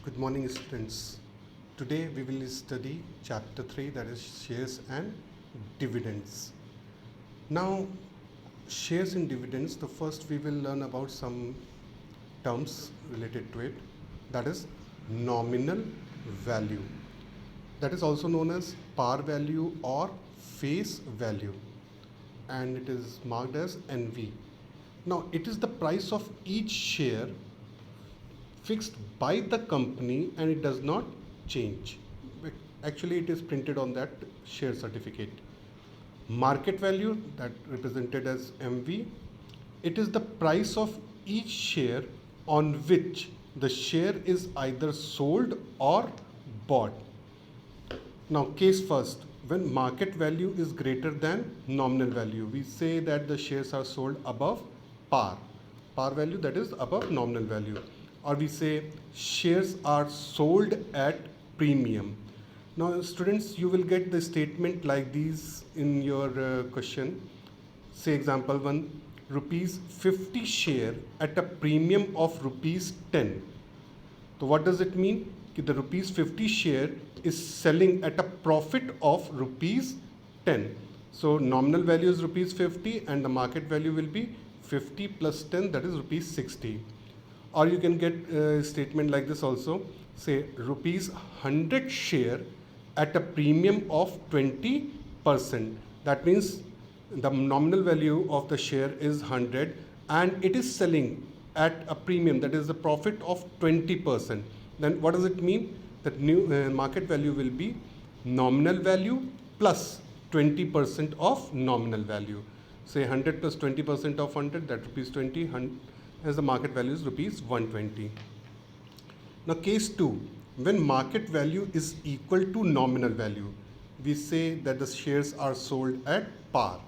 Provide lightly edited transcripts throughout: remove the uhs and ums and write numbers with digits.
Good morning, students. Today we will study chapter 3, that is shares and dividends. Now, shares and dividends, the first we will learn about some terms related to it, that is nominal value. That is also known as par value or face value, and it is marked as NV. Now, it is the price of each share fixed by the company and it does not change. Actually, it is printed on that share certificate. Market value, that represented as MV, it is the price of each share on which the share is either sold or bought. Now, case first, when market value is greater than nominal value, we say that the shares are sold above par. Par value, that is above nominal value. Or we say shares are sold at premium. Now, students, you will get the statement like these in your question. Say example 1, rupees 50 share at a premium of rupees 10. So what does it mean? The rupees 50 share is selling at a profit of rupees 10. So nominal value is rupees 50 and the market value will be 50 plus 10, that is rupees 60. Or you can get a statement like this also. Say rupees 100 share at a premium of 20%. That means the nominal value of the share is 100 and it is selling at a premium, that is the profit of 20%. Then what does it mean? That new market value will be nominal value plus 20% of nominal value. Say 100 plus 20% of 100, that rupees 20, as the market value is rupees 120. Now case 2, when market value is equal to nominal value, we say that the shares are sold at par.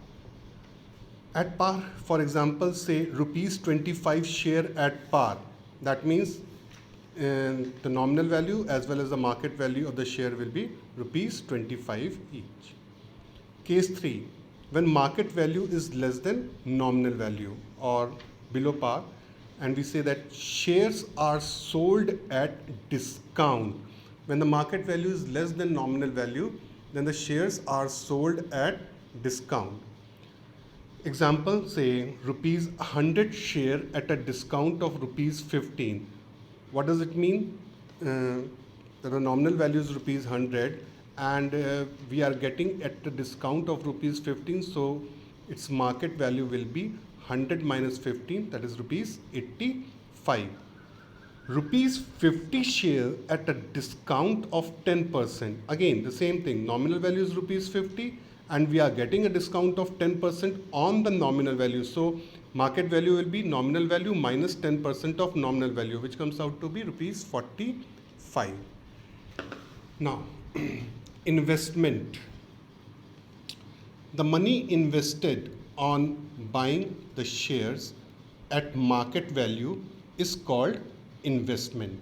At par, for example, say rupees 25 share at par. That means the nominal value as well as the market value of the share will be rupees 25 each. Case 3, when market value is less than nominal value or below par, and we say that shares are sold at discount. When the market value is less than nominal value, then the shares are sold at discount. Example, say rupees 100 share at a discount of rupees 15. What does it mean? The nominal value is rupees 100 and we are getting at a discount of rupees 15, so its market value will be 100 minus 15, that is rupees 85. Rupees 50 share at a discount of 10%. Again, the same thing, nominal value is rupees 50 and we are getting a discount of 10% on the nominal value. So market value will be nominal value minus 10% of nominal value, which comes out to be rupees 45. Now, investment. The money invested on buying the shares at market value is called investment.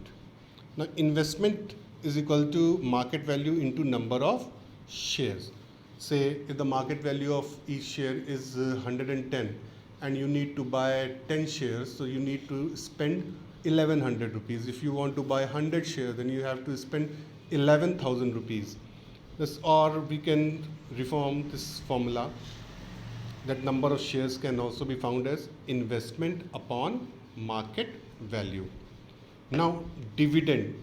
Now, investment is equal to market value into number of shares. Say if the market value of each share is 110 and you need to buy 10 shares, so you need to spend 1100 rupees. If you want to buy 100 shares, then you have to spend 11,000 rupees. This, or we can reform this formula, that number of shares can also be found as investment upon market value. Now, dividend.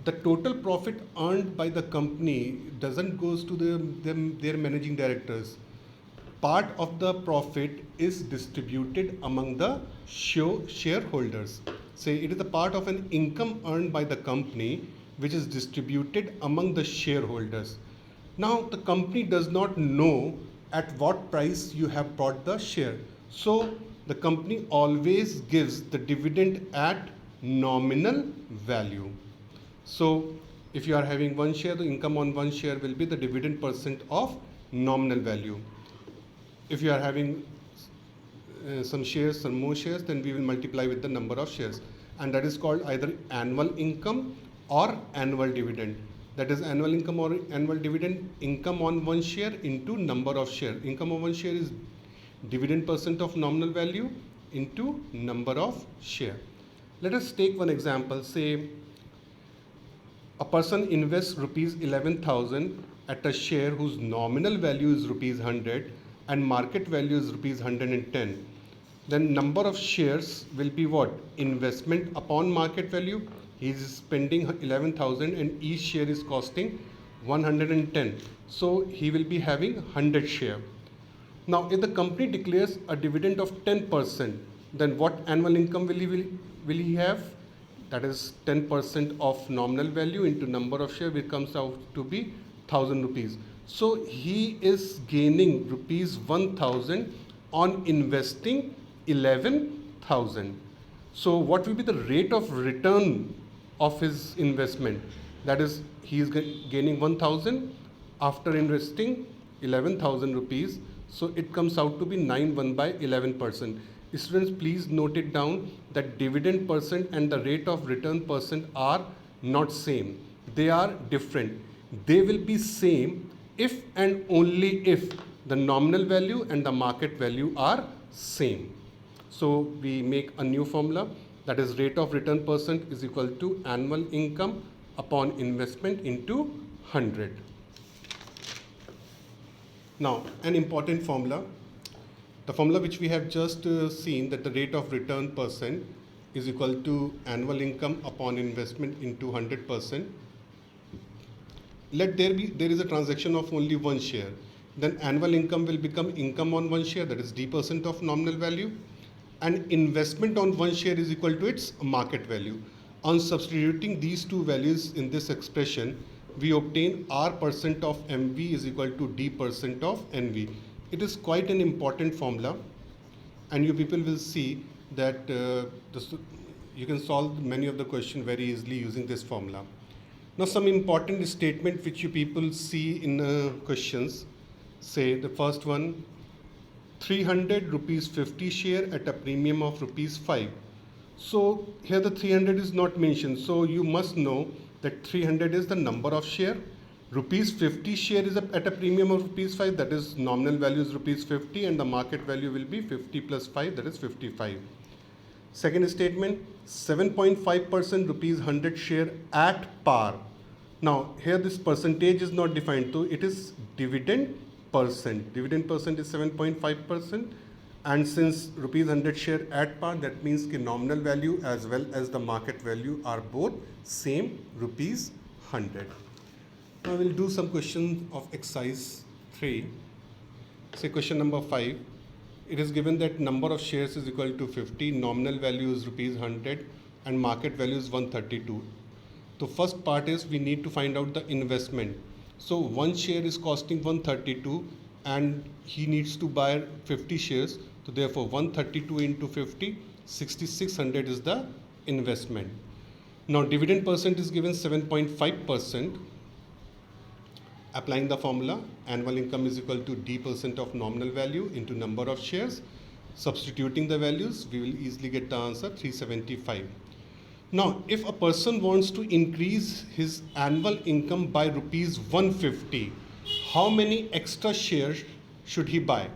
The total profit earned by the company doesn't goes to their managing directors. Part of the profit is distributed among the shareholders. Say it is a part of an income earned by the company which is distributed among the shareholders. Now, the company does not know at what price you have bought the share. So, the company always gives the dividend at nominal value. So, if you are having one share, the income on one share will be the dividend percent of nominal value. If you are having some shares, some more shares, then we will multiply with the number of shares. And that is called either annual income or annual dividend. That is annual income or annual dividend, income on one share into number of share. Income on one share is dividend percent of nominal value into number of share. Let us take one example. Say A person invests rupees 11,000 at a share whose nominal value is rupees 100 and market value is rupees 110. Then number of shares will be what? Investment upon market value. He is spending 11,000 and each share is costing 110. So he will be having 100 share. Now, if the company declares a dividend of 10%, then what annual income will he have? That is 10% of nominal value into number of share, which comes out to be 1,000 rupees. So he is gaining rupees 1,000 on investing 11,000. So what will be the rate of return of his investment? That is, he is gaining 1,000 after investing 11,000 rupees. So it comes out to be 91 by 11%. Students, please note it down that dividend percent and the rate of return percent are not same. They are different. They will be same if and only if the nominal value and the market value are same. So we make a new formula, that is rate of return percent is equal to annual income upon investment into 100. Now, an important formula, the formula which we have just seen, that the rate of return percent is equal to annual income upon investment into 100%. Let there is a transaction of only one share. Then annual income will become income on one share, that is d% of nominal value, and investment on one share is equal to its market value. On substituting these two values in this expression, we obtain R percent of MV is equal to D% of NV. It is quite an important formula, and you people will see that you can solve many of the questions very easily using this formula. Now, some important statement which you people see in questions. Say the first one, 300 rupees 50 share at a premium of rupees 5. So here the 300 is not mentioned. So you must know that 300 is the number of share. Rupees 50 share is at a premium of rupees 5. That is nominal value is rupees 50 and the market value will be 50 plus 5, that is 55. Second statement, 7.5% rupees 100 share at par. Now here this percentage is not defined, so it is dividend percent. Dividend percent is 7.5%, and since rupees 100 share at par, that means the nominal value as well as the market value are both same, rupees 100. Now we'll do some questions of exercise 3. Say question number 5. It is given that number of shares is equal to 50, nominal value is rupees 100 and market value is 132. The first part is we need to find out the investment. So one share is costing 132 and he needs to buy 50 shares. So therefore 132 into 50, 6600 is the investment. Now dividend percent is given 7.5%. Applying the formula, annual income is equal to D% of nominal value into number of shares. Substituting the values, we will easily get the answer 375. Now, if a person wants to increase his annual income by rupees 150, how many extra shares should he buy?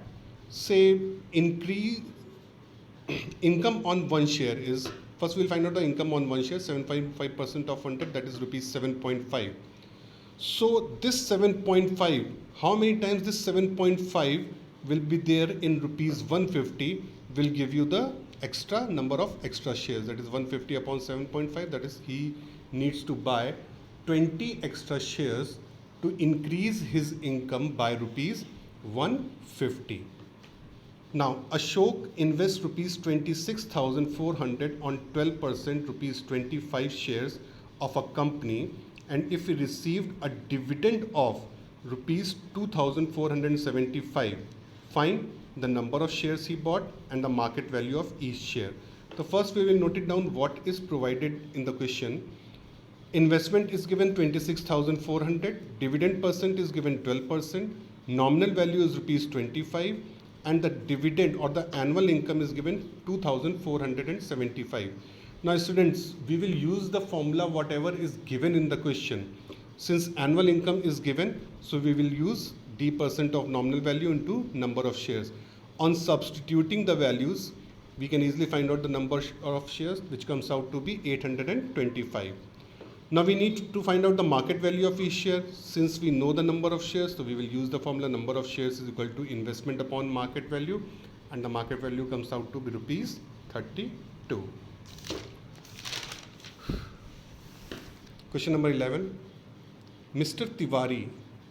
Say, increase income on one share is, first we'll find out the income on one share, 7.5% of 100, that is rupees 7.5. So this 7.5, how many times this 7.5 will be there in rupees 150 will give you the extra number of extra shares, that is 150 upon 7.5, that is he needs to buy 20 extra shares to increase his income by rupees 150. Now Ashok invests rupees 26,400 on 12% rupees 25 shares of a company, and if he received a dividend of rupees 2,475, find the number of shares he bought and the market value of each share. So first we will note it down what is provided in the question. Investment is given 26,400, dividend percent is given 12%, nominal value is rupees 25, and the dividend or the annual income is given 2,475. Now students, we will use the formula whatever is given in the question. Since annual income is given, so we will use D% of nominal value into number of shares. On substituting the values, we can easily find out the number of shares, which comes out to be 825. Now we need to find out the market value of each share. Since we know the number of shares, so we will use the formula number of shares is equal to investment upon market value, and the market value comes out to be rupees 32. Question number 11. Mr. Tiwari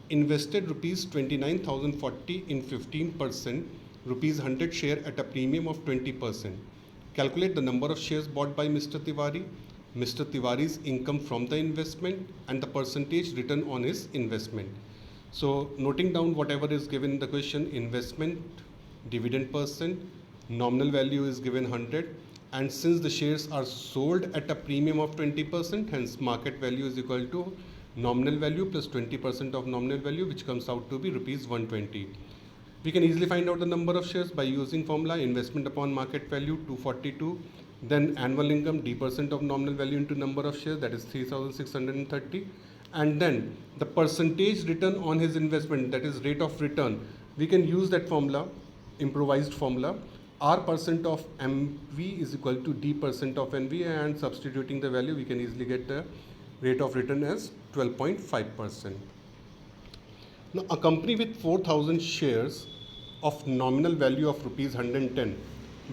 invested rupees 29,040 in 15% rupees 100 share at a premium of 20%. Calculate the number of shares bought by Mr. Tiwari, Mr. Tiwari's income from the investment, and the percentage return on his investment. So noting down whatever is given in the question: investment, dividend percent, nominal value is given 100, and since the shares are sold at a premium of 20%, hence market value is equal to nominal value plus 20% of nominal value, which comes out to be rupees 120. We can easily find out the number of shares by using formula investment upon market value 242, then annual income d% of nominal value into number of shares, that is 3630, and then the percentage return on his investment, that is rate of return. We can use that formula, improvised formula, R% of MV is equal to D% of NV, and substituting the value we can easily get the rate of return as 12.5%. Now a company with 4,000 shares of nominal value of rupees 110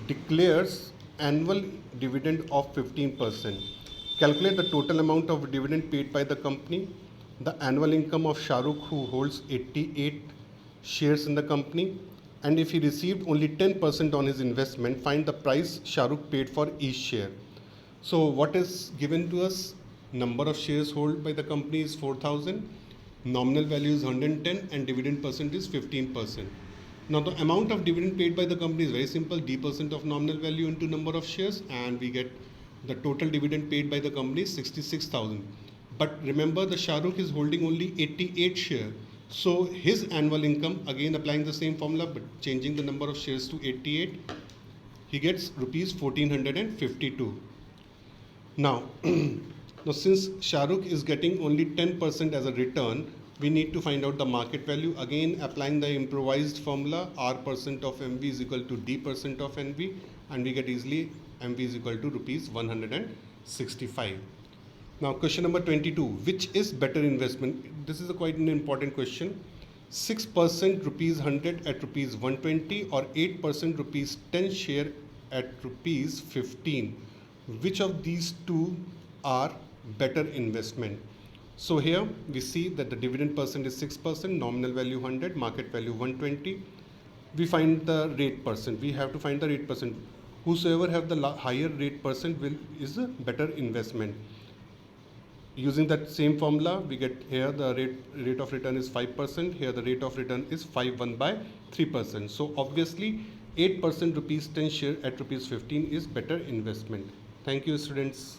declares annual dividend of 15%. Calculate the total amount of dividend paid by the company, the annual income of Shahrukh, who holds 88 shares in the company, and if he received only 10% on his investment, find the price Shahrukh paid for each share. So what is given to us? Number of shares held by the company is 4,000, nominal value is 110, and dividend percent is 15%. Now the amount of dividend paid by the company is very simple, D% of nominal value into number of shares, and we get the total dividend paid by the company is 66,000. But remember, the Shahrukh is holding only 88 shares. So his annual income, again applying the same formula but changing the number of shares to 88, he gets rupees 1452. Now, now since Shahrukh is getting only 10% as a return, we need to find out the market value. Again applying the improvised formula, R% of MV is equal to D% of NV, and we get easily MV is equal to rupees 165. Now question number 22, which is better investment? This is quite an important question. 6% rupees 100 at rupees 120 or 8% rupees 10 share at rupees 15. Which of these two are better investment? So here we see that the dividend percent is 6%, nominal value 100, market value 120. We find the rate percent. We have to find the rate percent. Whosoever have the higher rate percent is a better investment. Using that same formula, we get here the rate of return is 5%. Here the rate of return is 51/3%. So obviously 8% rupees 10 share at rupees 15 is better investment. Thank you, students.